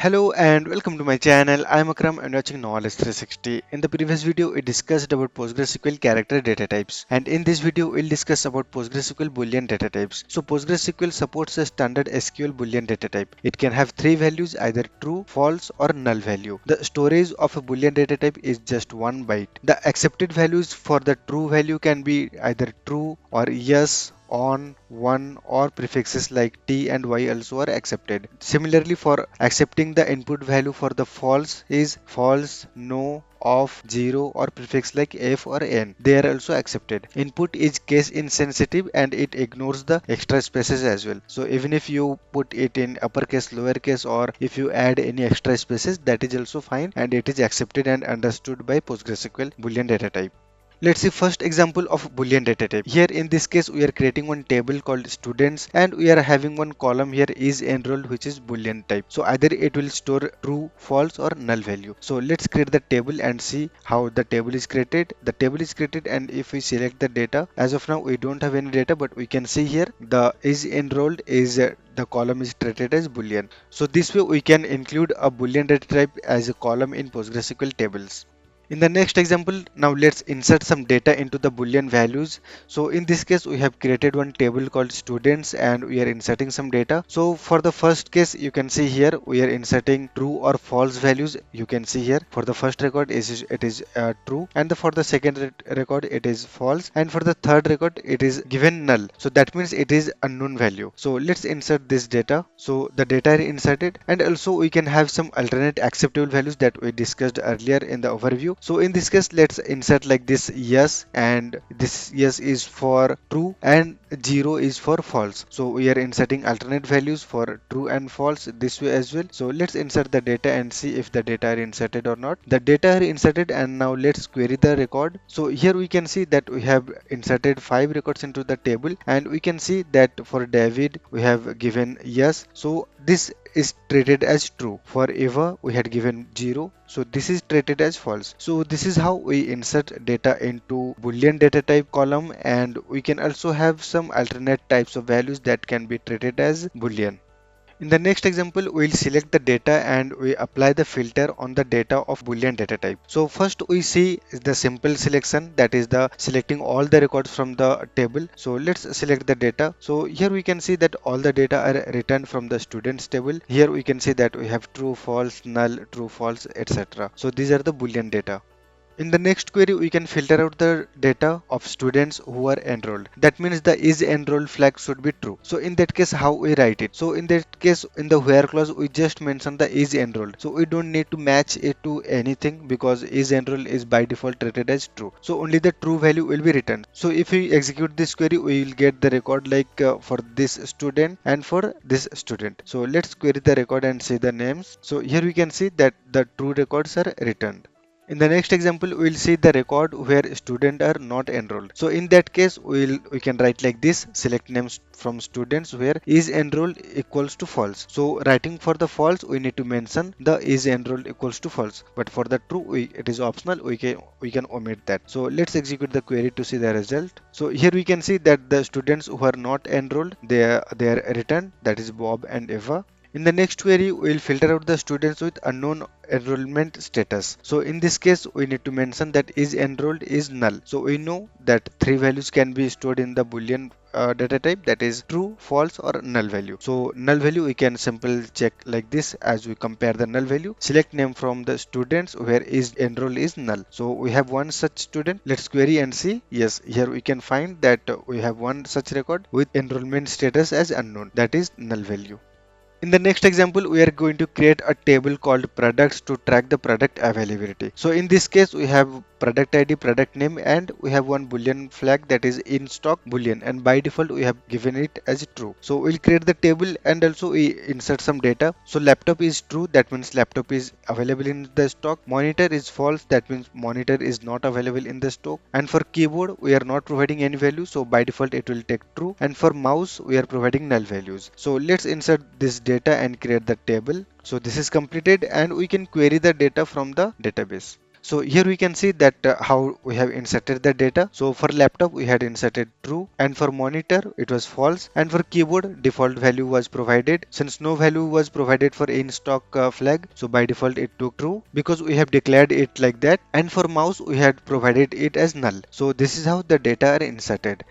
Hello and welcome to my channel. I'm Akram and watching Knowledge 360. In the previous video, we discussed about PostgreSQL character data types, and in this video, we'll discuss about PostgreSQL Boolean data types. So PostgreSQL supports a standard SQL Boolean data type. It can have three values, either true, false, or null value. The storage of a Boolean data type is just 1 byte. The accepted values for the true value can be either true or yes, on, one, or prefixes like t and y also are accepted. Similarly, for accepting the input value for the false is false, no, off, 0, or prefix like f or n. They are also accepted. Input is case insensitive and it ignores the extra spaces as well. So even if you put it in uppercase, lowercase, or if you add any extra spaces, that is also fine and it is accepted and understood by PostgreSQL Boolean data type. Let's see first example of Boolean data type. Here in this case we are creating one table called students and we are having one column here is enrolled, which is Boolean type. So either it will store true, false, or null value. So let's create the table and see how the table is created. The table is created and if we select the data, as of now we don't have any data, but we can see here the is enrolled is the column is treated as Boolean. So this way we can include a Boolean data type as a column in PostgreSQL tables. In the next example, now let's insert some data into the Boolean values. So in this case, we have created one table called students and we are inserting some data. So for the first case, you can see here, we are inserting true or false values. You can see here for the first record, it is true, and for the second record, it is false, and for the third record, it is given null. So that means it is unknown value. So let's insert this data. So the data are inserted, and also we can have some alternate acceptable values that we discussed earlier in the overview. So in this case, let's insert like this yes, and this yes is for true and 0 is for false. So we are inserting alternate values for true and false this way as well. So let's insert the data and see if the data are inserted or not. The data are inserted, and now let's query the record. So here we can see that we have inserted 5 records into the table, and we can see that for David we have given yes. So this is treated as true. For Eva we had given 0, so this is treated as false. So this is how we insert data into Boolean data type column, and we can also have some alternate types of values that can be treated as Boolean. In the next example, we'll select the data and we apply the filter on the data of Boolean data type. So first we see the simple selection, that is the selecting all the records from the table. So let's select the data. So here we can see that all the data are returned from the students table. Here we can see that we have true, false, null, true, false, etc. So these are the Boolean data. In the next query, we can filter out the data of students who are enrolled. That means the is enrolled flag should be true. So in that case, how we write it? So in that case, in the where clause, we just mention the is enrolled. So we don't need to match it to anything because is enrolled is by default treated as true. So only the true value will be returned. So if we execute this query, we will get the record like for this student and for this student. So let's query the record and see the names. So here we can see that the true records are returned. In the next example, we will see the record where students are not enrolled. So in that case, we can write like this: select names from students where is enrolled equals to false. So writing for the false, we need to mention the is enrolled equals to false. But for the true, it is optional. We can omit that. So let's execute the query to see the result. So here we can see that the students who are not enrolled, they are returned. That is Bob and Eva. In the next query, we will filter out the students with unknown enrollment status. So in this case, we need to mention that is enrolled is null. So we know that three values can be stored in the Boolean data type, that is true, false, or null value. So null value we can simple check like this as we compare the null value. Select name from the students where is enrolled is null. So we have one such student. Let's query and see. Yes, here we can find that we have one such record with enrollment status as unknown, that is null value. In the next example, we are going to create a table called products to track the product availability. So in this case, we have product ID, product name, and we have one Boolean flag, that is in stock Boolean, and by default we have given it as true. So we'll create the table and also we insert some data. So laptop is true, that means laptop is available in the stock. Monitor is false, that means monitor is not available in the stock. And for keyboard, we are not providing any value, so by default it will take true. And for mouse, we are providing null values. So let's insert this data and create the table. So this is completed and we can query the data from the database. So here we can see that how we have inserted the data. So for laptop we had inserted true, and for monitor it was false, and for keyboard default value was provided. Since no value was provided for in stock flag, so by default it took true because we have declared it like that. And for mouse we had provided it as null. So this is how the data are inserted.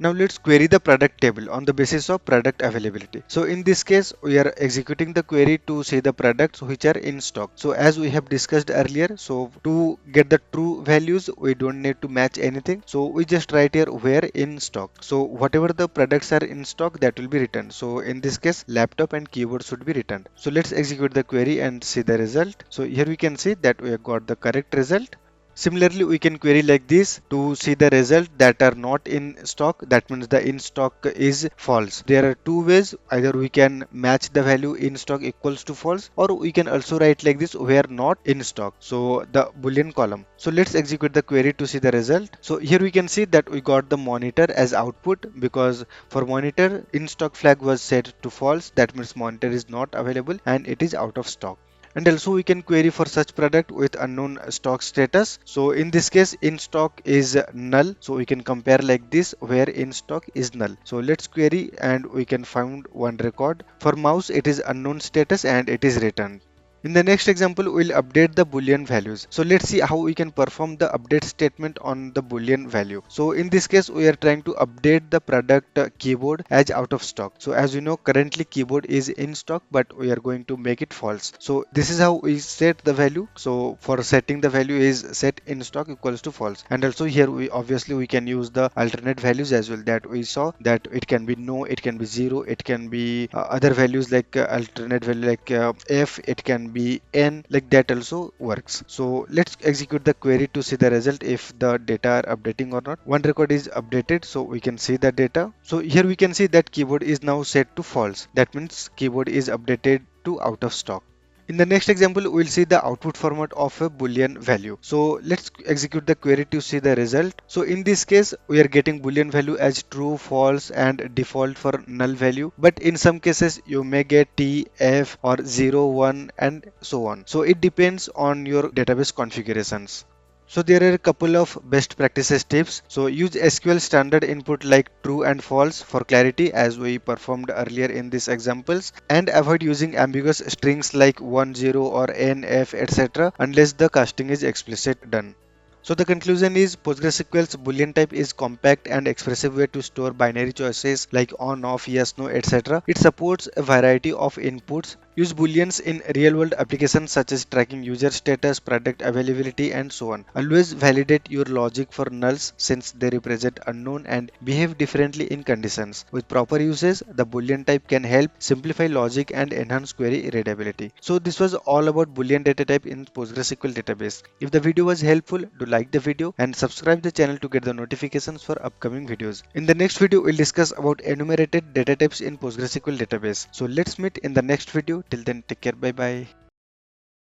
Now let's query the product table on the basis of product availability. So in this case, we are executing the query to see the products which are in stock. So as we have discussed earlier, so to get the true values, we don't need to match anything. So we just write here where in stock. So whatever the products are in stock, that will be returned. So in this case, laptop and keyboard should be returned. So let's execute the query and see the result. So here we can see that we have got the correct result. Similarly, we can query like this to see the result that are not in stock. That means the in stock is false. There are two ways. Either we can match the value in stock equals to false, or we can also write like this where not in stock. So the boolean column. So let's execute the query to see the result. So here we can see that we got the monitor as output because for monitor in stock flag was set to false. That means monitor is not available and it is out of stock. And also we can query for such product with unknown stock status. So in this case in stock is null, so we can compare like this where in stock is null. So let's query and we can find one record. For mouse it is unknown status and it is returned. In the next example, we'll update the boolean values. So let's see how we can perform the update statement on the boolean value. So in this case, we are trying to update the product keyboard as out of stock. So as you know, currently keyboard is in stock, but we are going to make it false. So this is how we set the value. So for setting the value is set in stock equals to false. And also here we obviously we can use the alternate values as well that we saw, that it can be no, it can be 0, it can be other values like alternate value like f, it can be n, like that also works. So let's execute the query to see the result if the data are updating or not. One record is updated, so we can see the data. So here we can see that keyboard is now set to false. That means keyboard is updated to out of stock. In the next example, we'll see the output format of a boolean value. So let's execute the query to see the result. So in this case, we are getting boolean value as true, false, and default for null value. But in some cases, you may get T, F, or 0, 1, and so on. So it depends on your database configurations. So there are a couple of best practices tips. So use SQL standard input like true and false for clarity as we performed earlier in these examples, and avoid using ambiguous strings like 1, 0 or n, f, etc. unless the casting is explicit done. So the conclusion is PostgreSQL's Boolean type is compact and expressive way to store binary choices like on, off, yes, no, etc. It supports a variety of inputs. Use booleans in real-world applications such as tracking user status, product availability, and so on. Always validate your logic for nulls since they represent unknown and behave differently in conditions. With proper uses, the boolean type can help simplify logic and enhance query readability. So this was all about boolean data type in PostgreSQL database. If the video was helpful, do like the video and subscribe the channel to get the notifications for upcoming videos. In the next video, we'll discuss about enumerated data types in PostgreSQL database. So let's meet in the next video. Till then, take care. Bye bye.